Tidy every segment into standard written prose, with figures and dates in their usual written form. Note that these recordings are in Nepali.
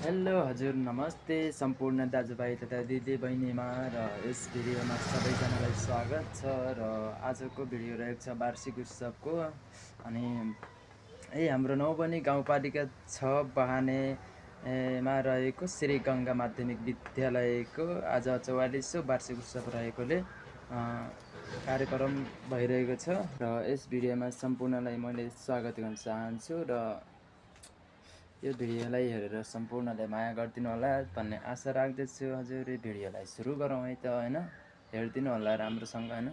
हेलो हजुर नमस्ते सम्पूर्ण दाजुभाइ तथा दिदी बहिनीमा र यस भिडियोमा सबैजनालाई स्वागत छ र आजको भिडियो रहेको छ वार्षिक उत्सवको। अनि हाम्रो नौबनी गाउँपालिका 6 बहानेमा रहेको श्री गङ्गा माध्यमिक विद्यालयको आज 44औं वार्षिक उत्सव रहेकोले कार्यक्रम भइरहेको छ र यस भिडियोमा सम्पूर्णलाई मैले स्वागत गर्न चाहन्छु र यो भिडियोलाई हेरेर सम्पूर्णले माया गरिदिनु होला भन्ने आशा राख्दछु। हजुर यो भिडियोलाई सुरु गरौँ है त हैन, हेरिदिनु होला राम्रोसँग हैन।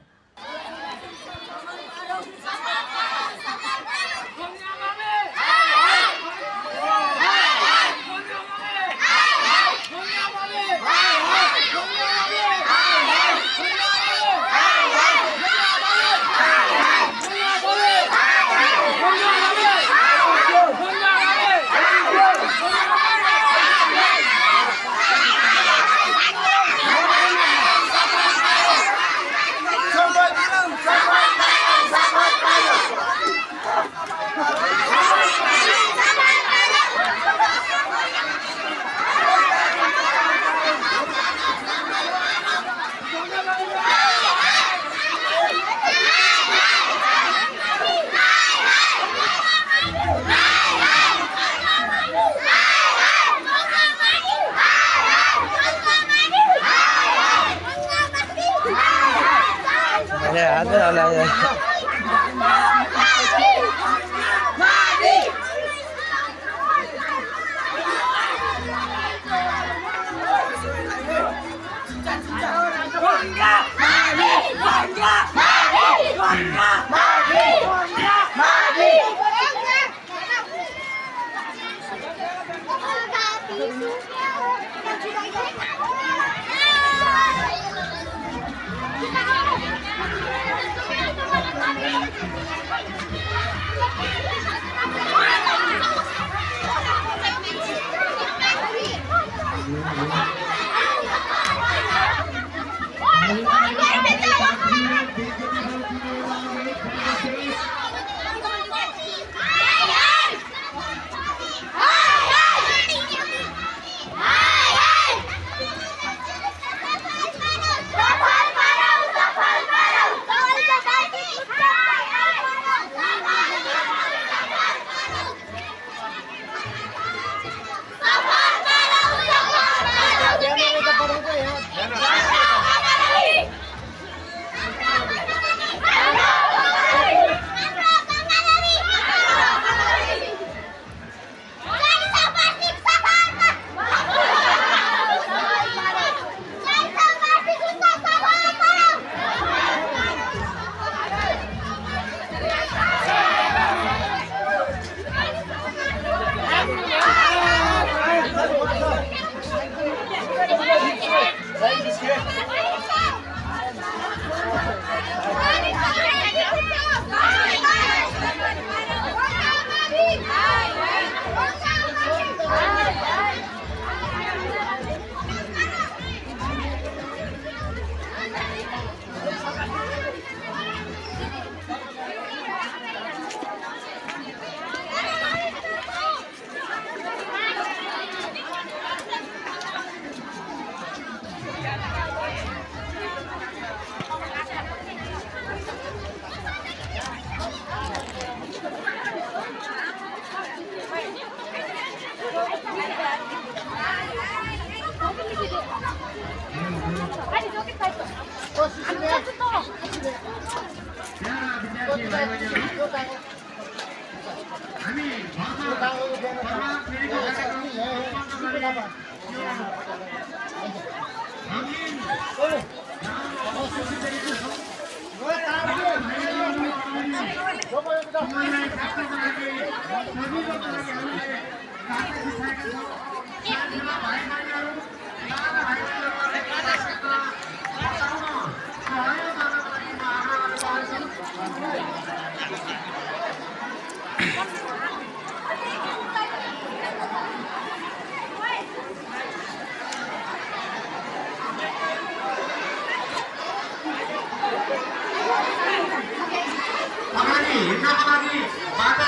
हिँड्नको लागि बाटो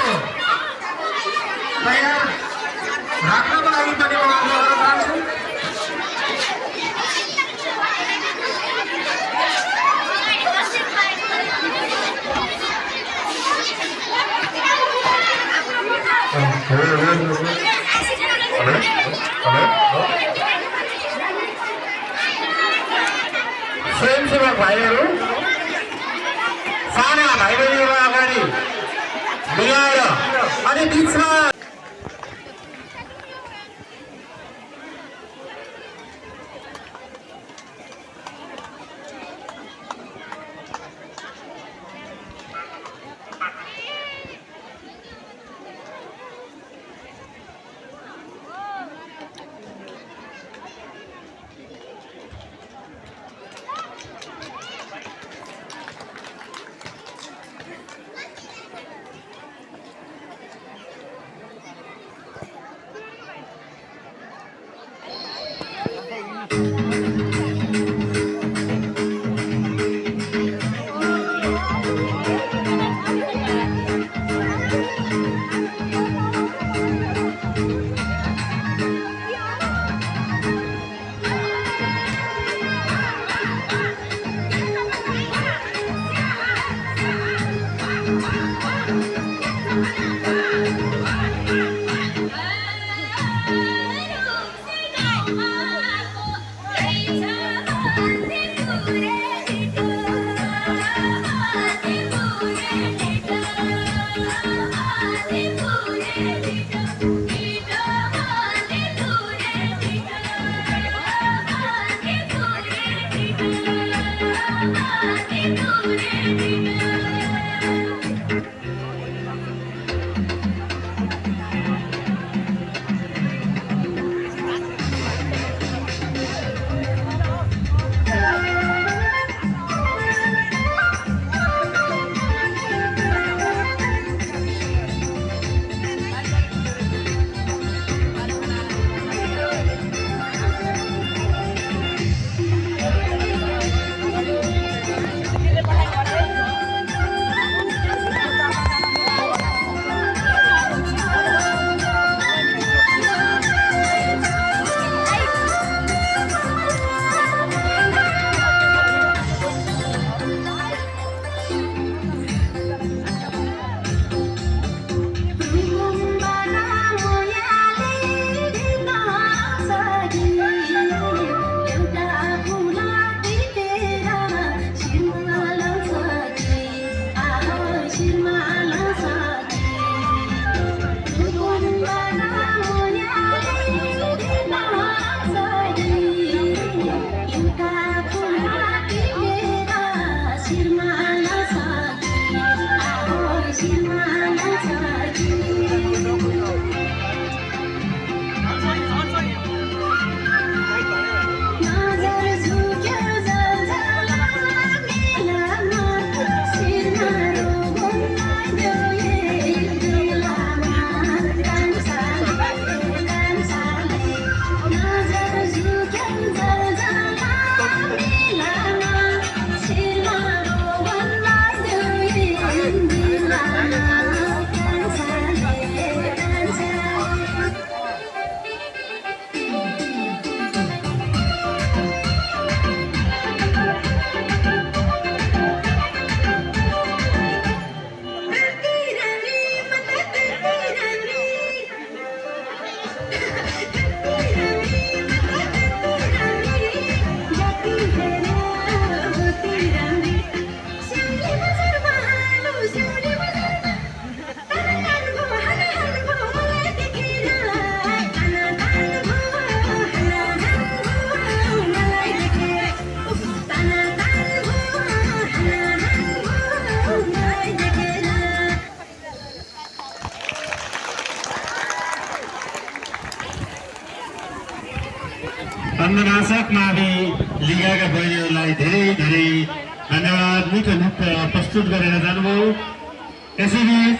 तयार राख्नको लागि पनि स्वयंसेवक भाइहरू साना भाइ बहिनीहरू अगाडि मिलाएर अनि बिचमा अन्ननाशक मावि लिगाका बहिनीहरूलाई धेरै धेरै धन्यवाद। मिठो नृत्य प्रस्तुत गरेर जानुभयो। यसैबीच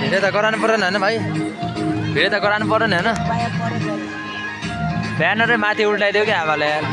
भिडियो त गराउनु परेन होइन भाइ, भिडियो त गराउनु परेन होइन। ब्यानरै माथि उल्टाइदियो क्या आमाले यार।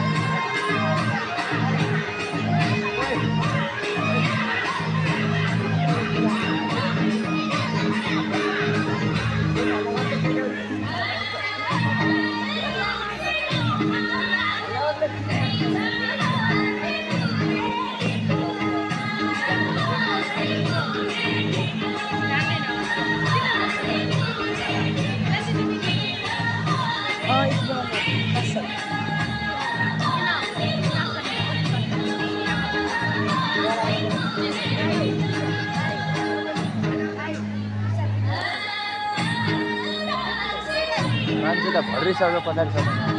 त भरिसक्यो पछाडिसक्यो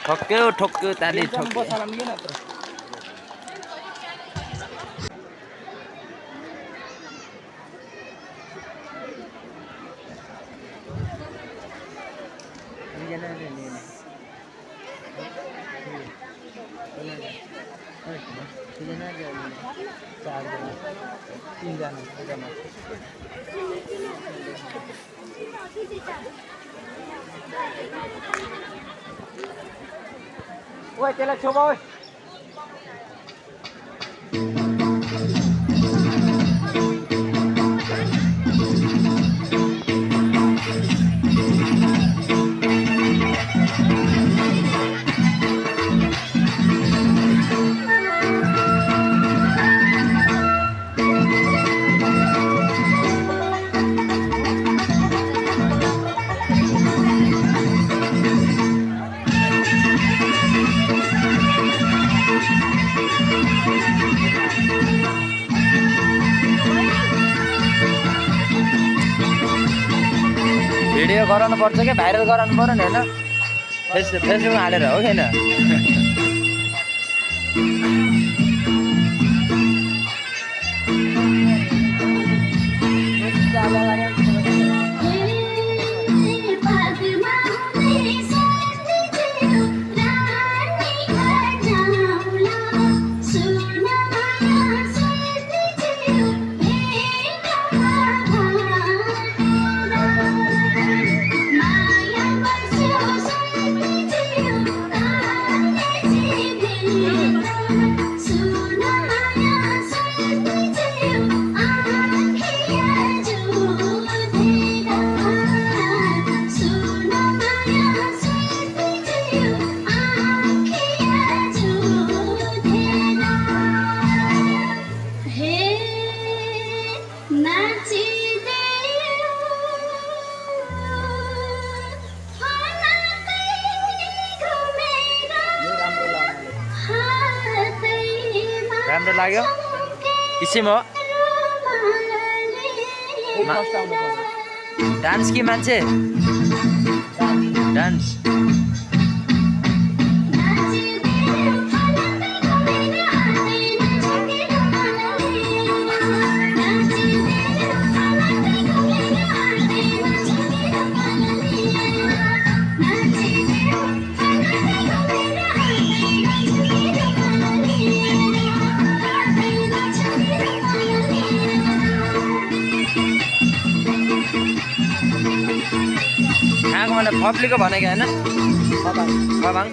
ठोक्यो ठोक्यो ताली ठोक्यो ओए त्यसलाई छोपा ओए भिडियो गराउनु पर्छ क्या भाइरल गराउनु पर्यो नि होइन फेसबुकमा हालेर हो कि होइन राम्रो लाग्यो किसिम हो डान्स कि मान्छे डान्स खाएको मैले पब्लिकको भनेको होइन खबाङ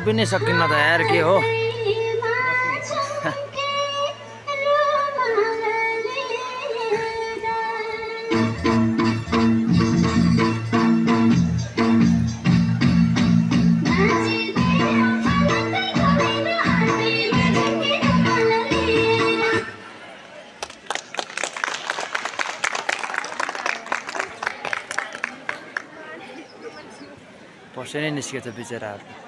पनि सकिन्न त यार के हो पसे नै निस्केछ बिचराहरू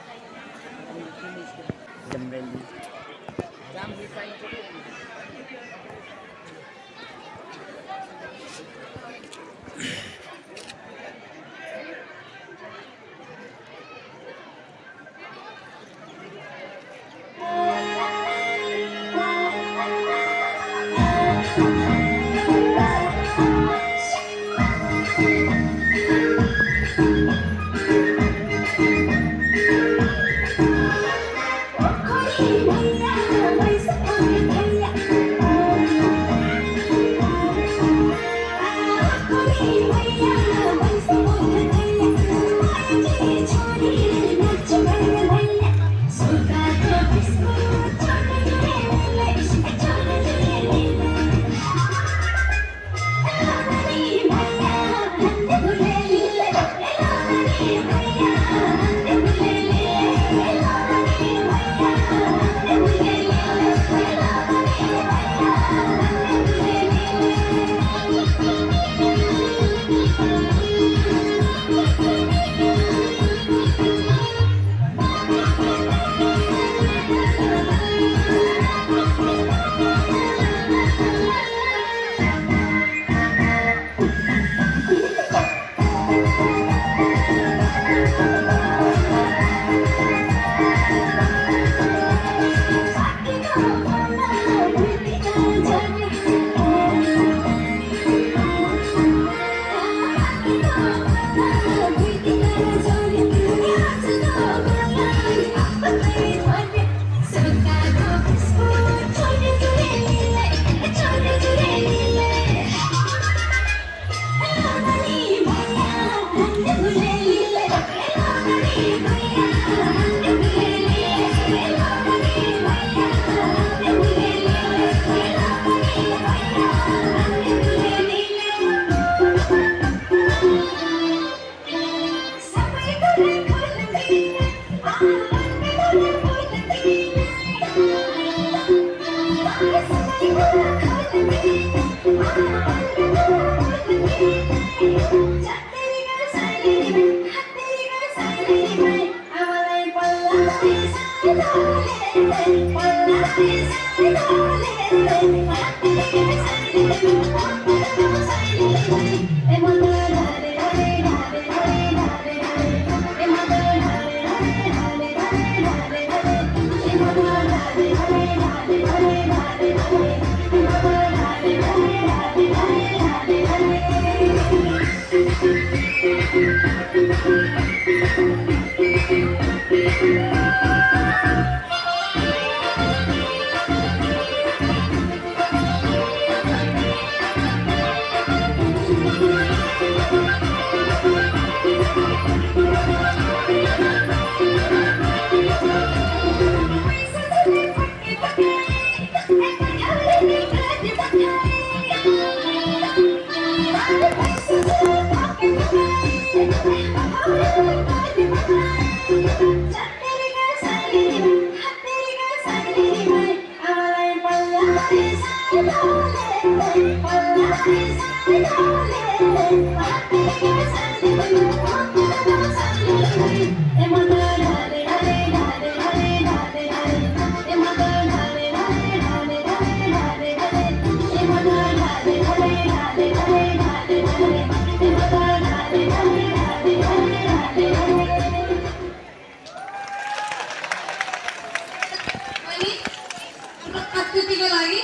प्रस्तुतिको लागि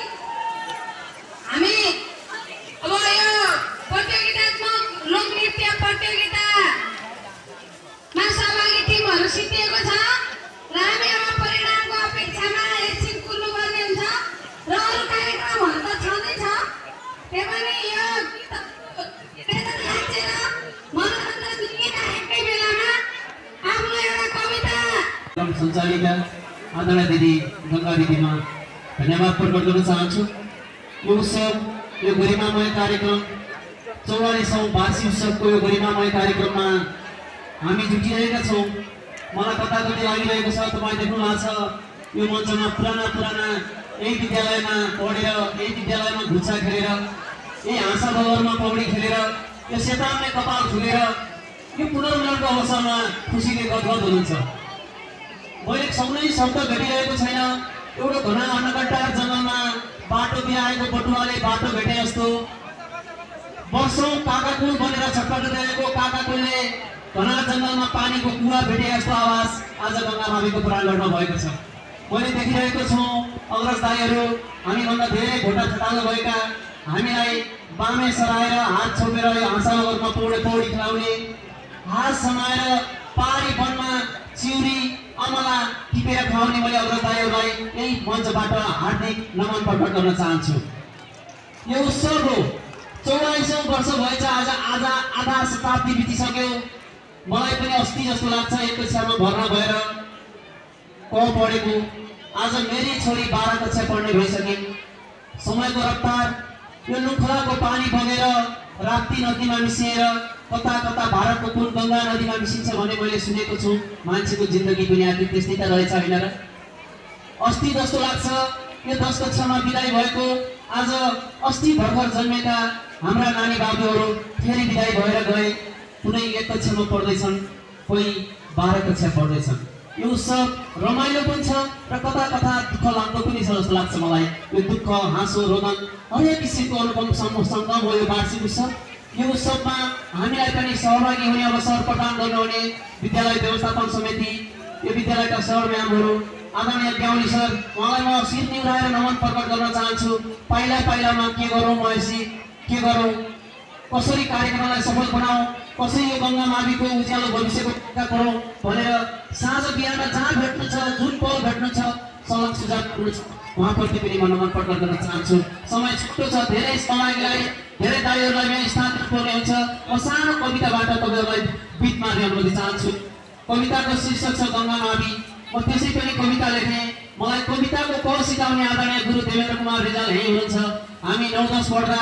हामी अब यो प्रतियोगिता सञ्चालिका आदरणीय दिदी गङ्गा दिदीमा धन्यवाद प्रकट गर्न चाहन्छु। यो उत्सव, यो गरिमामय कार्यक्रम 44औं वार्षिक उत्सवको यो गरिमामय कार्यक्रममा हामी जुटिरहेका छौँ। मलाई कताकति लागिरहेको छ, तपाईँ देख्नु भएको छ यो मञ्चमा पुराना यही विद्यालयमा पढेर, यही विद्यालयमा घुच्चा खेलेर, यही हाँसा बगरमा पौडी खेलेर, यो सेतामले कपाल फुलेर यो पुनर्मिलनको अवसरमा खुसीले गदगद हुनुहुन्छ। मैले सँगै शब्द भेटिरहेको छैन। एउटा घना अन्नकट्टार जङ्गलमा बाटो बिराएको बटुवाले बाटो भेटे जस्तो वर्षौं काकाकुल बनेर छटपटाइरहेको काकाकुलले घना जङ्गलमा पानीको कुवा भेटे जस्तो आवाज आज गङ्गा माविको प्राङ्गणमा भएको छ। मैले देखिरहेको छु अग्रज दाइहरू, हामीभन्दा धेरै भोटा छटालो भएका, हामीलाई बामे सराएर हात छोपेर यो हाँसानगरमा पौडी खेलाउने, हात समाएर पारी वनमा चिउरी अमला टिपेर खुवाउने मैले अग्रज दाइहरूलाई यही मञ्चबाट हार्दिक नमन प्रकट गर्न चाहन्छु। यो उत्सव हो, 44औं वर्ष भएछ। आज आधा शताब्दी बितिसक्यो। मलाई पनि अस्ति जस्तो लाग्छ एक कक्षामा भर्ना भएर पढेको। आज मेरी छोरी 12 कक्षा पढ्ने भइसकिन्। समयको रफ्तार, यो लुखलाको पानी बगेर राप्ती नदीमा मिसिएर कता भारतको कुन गङ्गा नदीमा मिसिन्छ भन्ने मैले सुनेको छु। मान्छेको जिन्दगी पनि आखिर त्यस्तै त रहेछ होइन र? अस्ति जस्तो लाग्छ यो 10 कक्षामा बिदाई भएको, आज अस्ति भर्खर जन्मेका हाम्रा नानी बाबुहरू फेरि बिदाई भएर गए। कुनै 1 कक्षामा पढ्दैछन्, कोही 12 कक्षा पढ्दैछन्। यो उत्सव रमाइलो पनि छ र कता दुःख लाग्दो पनि छ जस्तो लाग्छ मलाई। यो दुःख, हाँसो, रोदन हरेक किसिमको अनुभव सङ्गम हो यो वार्षिक उत्सव। यो उत्सवमा हामीलाई पनि सहभागी हुने अवसर प्रदान गर्नुहुने विद्यालय व्यवस्थापन समिति, यो विद्यालयका सर म्यामहरू, आदरणीय ब्याउली सर, उहाँलाई म शिर निहुराएर नमन प्रकट गर्न चाहन्छु। पाइलामा के गरौँ महेशी, के गरौँ, कसरी कार्यक्रमलाई सफल बनाऊ, कसरी यो गङ्गा माविको उज्यालो भविष्यको कुरा गरौँ भनेर साँझ बिहान जहाँ भेट्नु छ, जुन पल भेट्नु छ, सलग सुझाव गर्नु छ, उहाँप्रति पनि म नमन प्रकट गर्न चाहन्छु। समय छुट्टो छ, धेरै समयलाई धेरै दाइहरूलाई मेरो स्थान दिनुपर्ने हुन्छ। म सानो कविताबाट तपाईँहरूलाई बिट मार्ने अनुमति चाहन्छु। कविताको शीर्षक छ गङ्गा मावि। म त्यसै पनि कविता लेखेँ। मलाई कविताको क सिकाउने आदरणीय गुरु देवेन्द्र कुमार रिजाल यही हुनुहुन्छ। हामी 9-10 पढ्दा,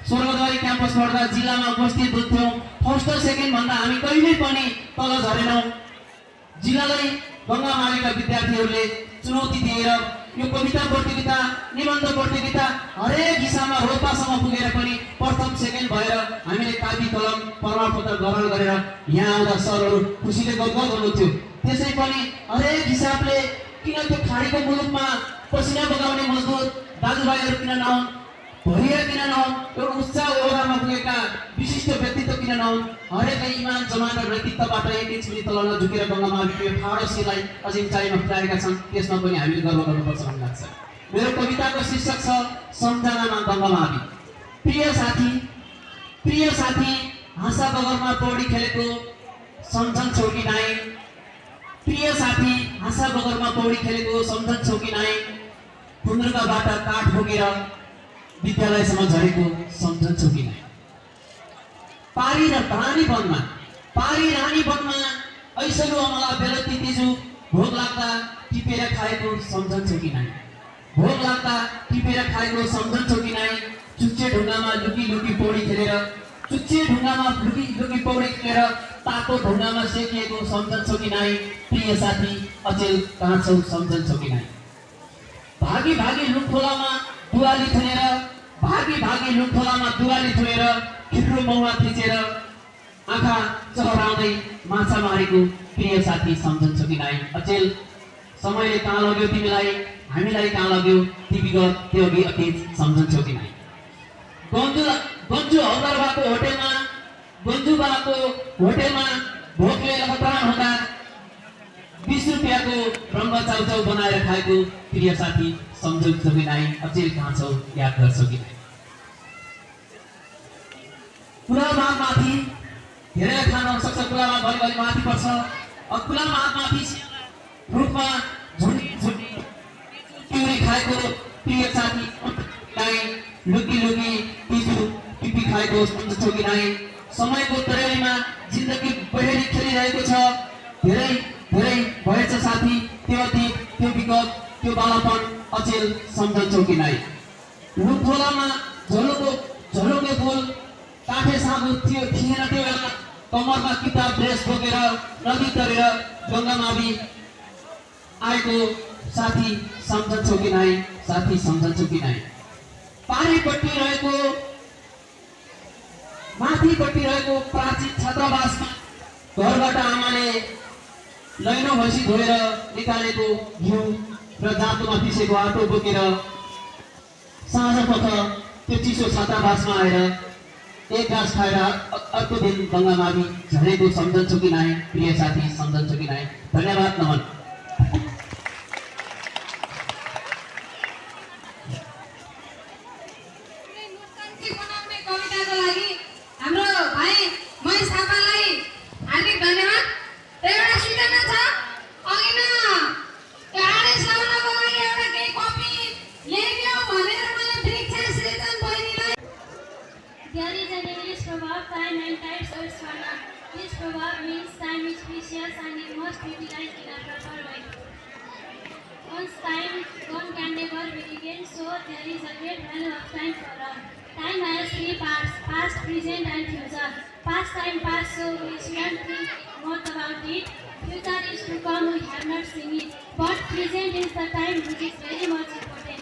स्वर्गद्वारी क्याम्पस पढ्दा जिल्लामा उपस्थित हुन्थ्यौँ। फर्स्ट र सेकेन्ड भन्दा हामी कहिल्यै पनि तल झरेनौँ। जिल्लालाई गङ्गा माविका विद्यार्थीहरूले चुनौती दिएर यो कविता प्रतियोगिता, निबन्ध प्रतियोगिता हरेक हिसाबमा रोल्पासम्म पुगेर पनि प्रथम सेकेन्ड भएर हामीले कापी कलम प्रमाणपत्र ग्रहण गरेर यहाँ आउँदा सरहरू खुसीले गदगद हुनुहुन्थ्यो। त्यसै पनि हरेक हिसाबले किन त्यो खाडीको मुलुकमा पसिना बगाउने मजदुर दाजुभाइहरू किन नहुन्, भरिया किन नहुन्, एउटा उच्च ओहदामा पुगेका विशिष्ट व्यक्तित्व किन नहुन्, हरेकै इमान जमान र व्यक्तित्वबाट एक इन्च तल नझुकेर गङ्गा माविको यो ठाडो शिरलाई अझै उचाइमा पुर्याएका छन्। त्यसमा पनि हामीले गर्व गर्नुपर्छ भन्ने लाग्छ। मेरो कविताको शीर्षक छ सम्झनामा गङ्गा मावि। प्रिय साथी, हाँसा बगरमा पौडी खेलेको सम्झन्छौ कि नाइ? प्रिय साथी, हाँसा बगरमा पौडी खेलेको सम्झन्छौ कि नाइ? खुन्द्रुकाबाट काठ बोकेर विद्यालयसम्म झरेको सम्झन्छौ कि नाइ? पारी रानी वनमा ऐसलो अमला बेलती तिजु भोग लाग्दा टिपेर खाएको सम्झन्छौ कि नाइ? भोग लाग्दा टिपेर खाएको सम्झन्छौ कि नाइ? चुच्चे ढुङ्गामा लुकी पौडी खेलेर, तातो ढुङ्गामा सेकिएको सम्झन्छौ कि नाइ? प्रिय साथी, अचेल कहाँ छौ सम्झन्छौ कि नाइ? भागी लुखोलामा दुवाली थुनेर खिट्रो मौवा थिचेर आँखा चहराउँदै माछा मारेको प्रिय साथी सम्झन्छौ कि नाइ? अचेल, समयले कहाँ लग्यो तिमीलाई, हामीलाई कहाँ लग्यो, तिमीगत त्यो अघि अतीत सम्झन्छौ कि नाइ? गन्जु हौदार भएको होटेलमा भोकले लखतरान हुँदा 20 रुपियाँको रङ्ग चाउचाउ बनाएर खाएको प्रिय साथी सम्झन्छौ कि नाइ? अचेल कहाँ छौ, याद गर्छौ कि नाइ? कुलामाथि धेरै खान सक्छ, कुलामा भरि माथि पर्छ। कुलामाथि रुखमा झुन्डी पिउरी खाएको प्रिय साथी लुकी टिपी खाएको सम्झन्छौ कि नाइ? समयको तरेलीमा जिन्दगी बहेरी खेलिरहेको छ। धेरै भएछ साथी, त्यो अतीत, त्यो विगत, त्यो बालापन अचेल सम्झन्छौ कि नै? रुखोलामा झोलुङ्गे फुल काठे साबु थियो थिएन त्यो बेला, कमरमा किताब ड्रेस बोकेर नदी तरेर गङ्गा मावि आएको साथी सम्झन्छौ कि नै? साथी सम्झन्छौ कि नै? पारिपट्टि रहेको माथिपट्टि रहेको प्राचीन छात्रावासमा घरबाट आमाले लैनो भैँसी धोएर निकालेको घिउ र जातोमा पिसेको आटो बोकेर साँझपख त्यो चिसो छात्रावासमा आएर एक घाँस खाएर अर्को दिन गङ्गा मावि झरेको सम्झन्छौ कि नै? प्रिय साथी सम्झन्छौ कि नै? धन्यवाद, नमन। There is an English proverb, time and tides are eternal. This proverb means time is precious and it must be utilized in a proper way. Once time gone can never be regained, so there is a great value of time for all. Time has three parts: past, present, and future. Past time passed, so we shouldn't think much about it. Future is to come, we have not seen it. But present is the time which is very much important.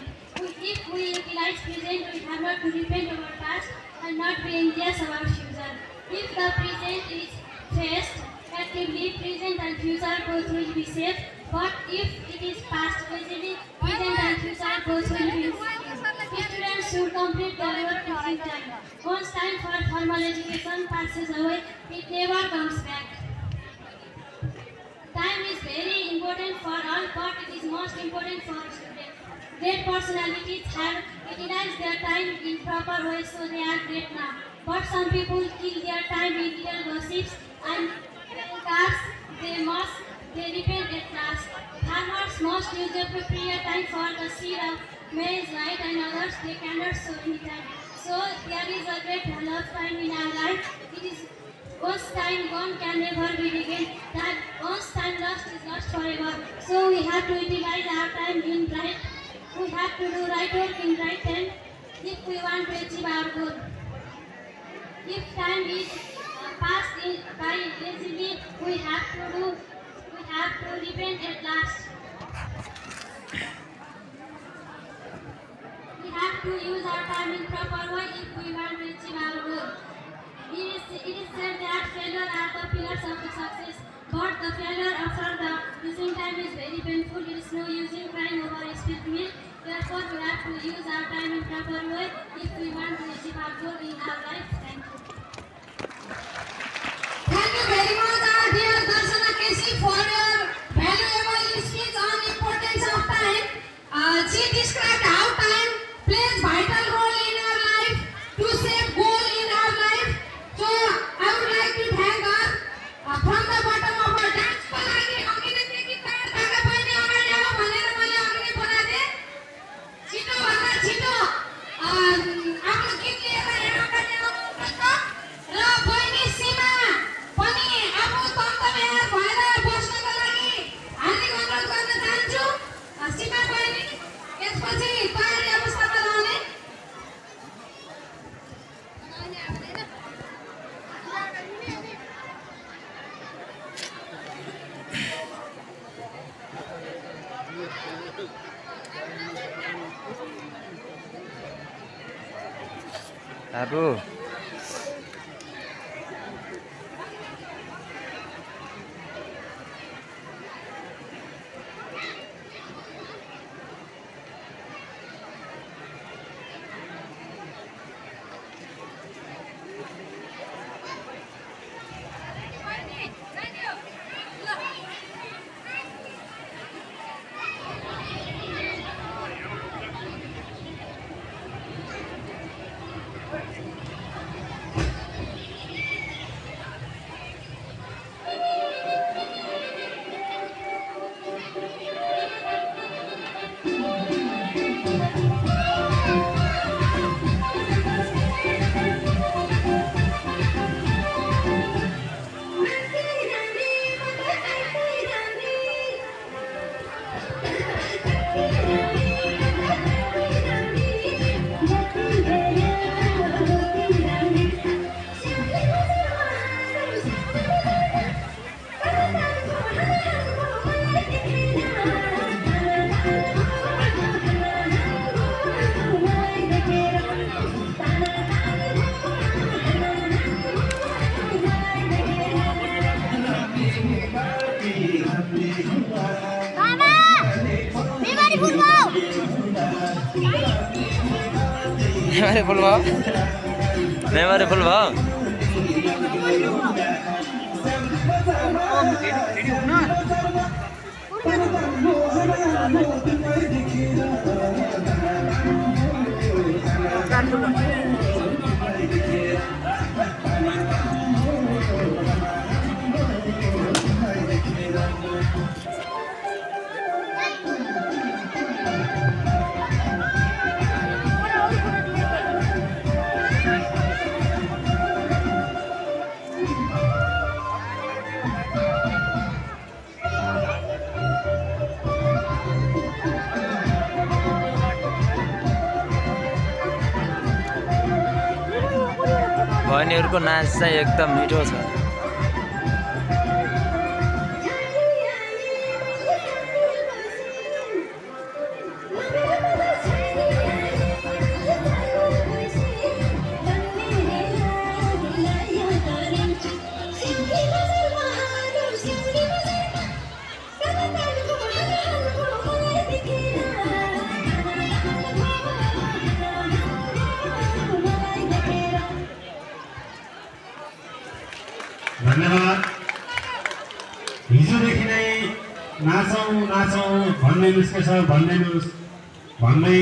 If we utilize present, we have not to repent our past and not be anxious about future. If the present is faced actively, present and future both will be safe. But if it is past, present and future both will be safe. Students should complete their work within time. Once time for formal education passes away, it never comes back. Time is very important for all, but it is most important for students. Great personalities have utilized their time in proper way, so they are great now. But some people kill their time in little gossips and cars. They repent at last. Farmers must use their appropriate time for the seed of maize, right, and others they cannot sow any time. So there is a great value of time in our life. It is once time gone can never be regained. That once time lost is lost forever. So we have to utilize our time in right. We have to do right work in right time if we want to achieve our goal. If time is passed by easily, we have to repent at last. We have to use our time in proper way if we want to achieve our goal. It is said that failure are the pillars of the success, but the failure after the using time is very painful. It is no use in crying over a spilled milk. Therefore, we have to use our time in proper way if we want to achieve our goal in our life. Thank you. Thank you very much, our dear Darshana Kesi, for your valuable speech on importance of time. She described how time plays vital role in our life to shape goal in our life. So I would like to thank her from the bottom of our dance को लागि अघिदेखि गीत तयार भएका बहिनी अगाडि आऊ भनेर मैले अघि बोलाए छिटो भन्दा छिटो आफ्नो गीत लिएर यहाँ अगाडि आउनुपर्छ र बहिनी सीमा पनि आफू तन्तमेर भएर बस्नको लागि हार्दिक अनुरोध गर्न चाहन्छु। सीमा बहिनी यसपछि तयारी अवस्थामा रहने। बाबु मेमोरी फुल भयो मेमोरी फुल भयो बहिनीहरूको नाच चाहिँ एकदम मिठो छ धन्यवाद हिजोदेखि नै नाचौँ नाचौँ भन्दै निस्केछ भन्दै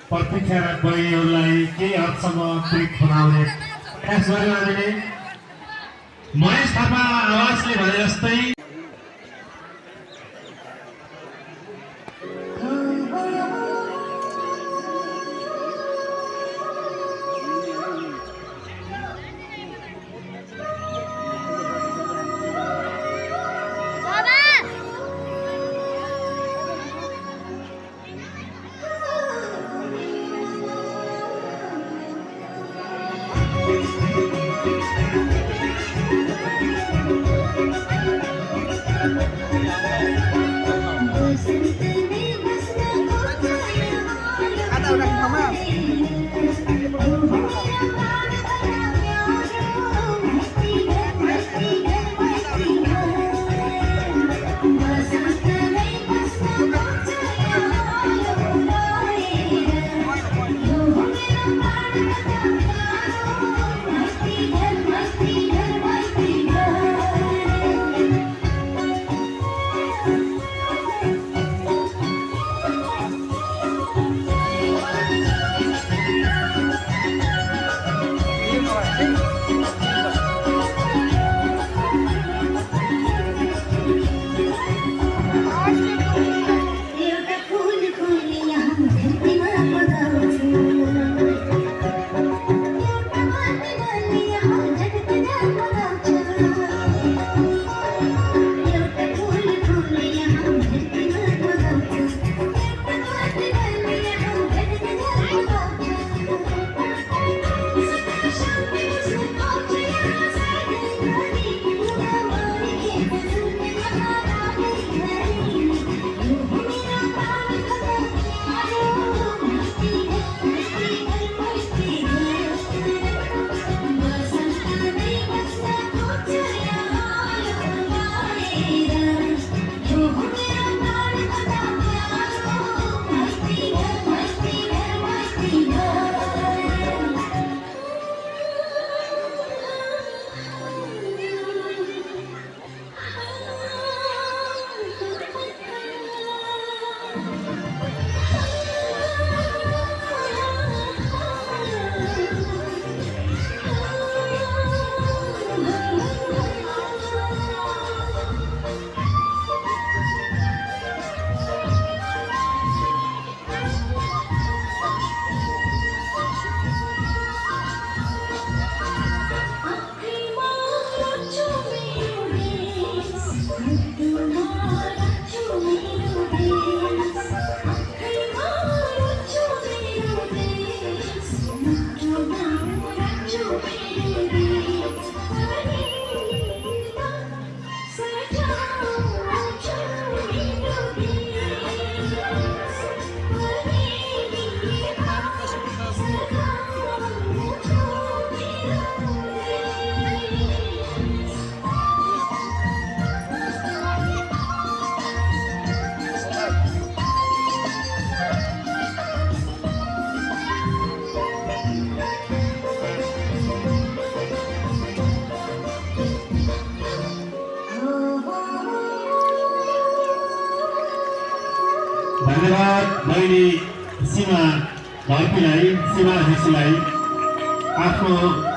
प्रतीक्षारत बहिनीहरूलाई केही हदसम्म क्लिक बनाउने प्रयास गर्यो हामीले महेश थापा आवाजले भने जस्तै Thank you. धन्यवाद बहिनी सीमा धर्पीलाई, सीमा ऋषिलाई आफ्नो